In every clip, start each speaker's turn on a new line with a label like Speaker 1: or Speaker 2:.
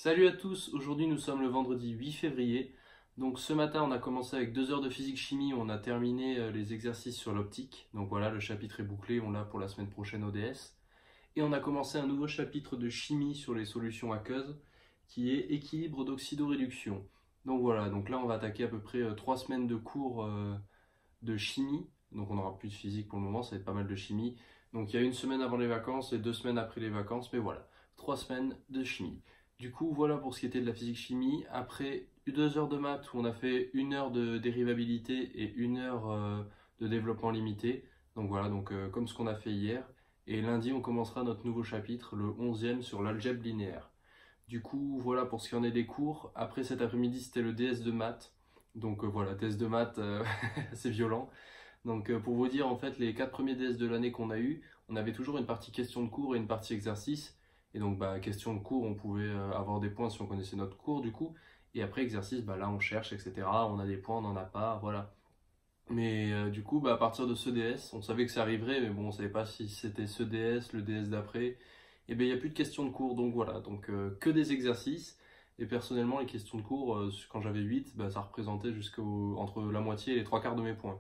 Speaker 1: Salut à tous, aujourd'hui nous sommes le vendredi 8 février. Donc ce matin on a commencé avec 2 heures de physique-chimie, on a terminé les exercices sur l'optique. Donc voilà, le chapitre est bouclé, on l'a pour la semaine prochaine au DS. Et on a commencé un nouveau chapitre de chimie sur les solutions aqueuses, qui est équilibre d'oxydoréduction. Donc voilà, donc là on va attaquer à peu près 3 semaines de cours de chimie. Donc on n'aura plus de physique pour le moment, ça va être pas mal de chimie. Donc il y a une semaine avant les vacances et 2 semaines après les vacances, mais voilà, 3 semaines de chimie. Du coup, voilà pour ce qui était de la physique-chimie. Après 2 heures de maths où on a fait 1 heure de dérivabilité et 1 heure de développement limité. Donc voilà, comme ce qu'on a fait hier. Et lundi, on commencera notre nouveau chapitre, le 11e sur l'algèbre linéaire. Du coup, voilà pour ce qui en est des cours. Après cet après-midi, c'était le DS de maths. Donc voilà, DS de maths, c'est violent. Donc pour vous dire, en fait, les 4 premiers DS de l'année qu'on a eu, on avait toujours une partie question de cours et une partie exercice. Et donc, question de cours, on pouvait avoir des points si on connaissait notre cours, du coup. Et après, exercice, là, on cherche, etc. On a des points, on n'en a pas, voilà. Mais du coup, à partir de ce DS, on savait que ça arriverait, mais bon, on ne savait pas si c'était ce DS, le DS d'après. Et bien, il n'y a plus de questions de cours, donc voilà. Donc, que des exercices. Et personnellement, les questions de cours, quand j'avais 8, ça représentait entre la moitié et les 3 quarts de mes points.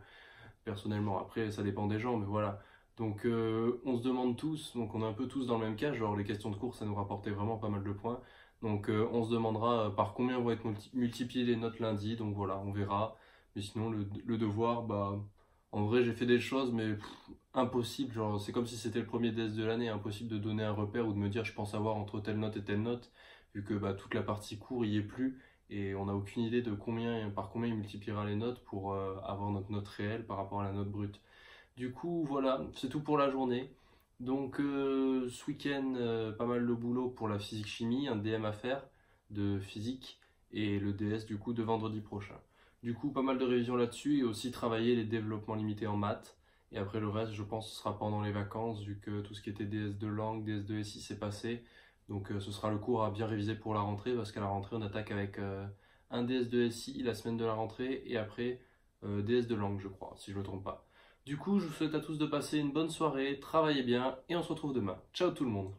Speaker 1: Personnellement, après, ça dépend des gens, mais voilà. Donc, on se demande tous, donc on est un peu tous dans le même cas, genre les questions de cours, ça nous rapportait vraiment pas mal de points. Donc, on se demandera par combien vont être multipliées les notes lundi, donc voilà, on verra. Mais sinon, le devoir, en vrai, j'ai fait des choses, mais impossible. Genre, c'est comme si c'était le premier DS de l'année, impossible de donner un repère ou de me dire je pense avoir entre telle note et telle note, vu que toute la partie cours y est plus et on n'a aucune idée de par combien il multipliera les notes pour avoir notre note réelle par rapport à la note brute. Du coup, voilà, c'est tout pour la journée. Donc, ce week-end, pas mal de boulot pour la physique-chimie, un DM à faire de physique et le DS du coup de vendredi prochain. Du coup, pas mal de révisions là-dessus et aussi travailler les développements limités en maths. Et après le reste, je pense, ce sera pendant les vacances, vu que tout ce qui était DS de langue, DS de SI s'est passé. Donc ce sera le cours à bien réviser pour la rentrée, parce qu'à la rentrée, on attaque avec un DS de SI la semaine de la rentrée, et après DS de langue, je crois, si je ne me trompe pas. Du coup, je vous souhaite à tous de passer une bonne soirée, travaillez bien, et on se retrouve demain. Ciao tout le monde!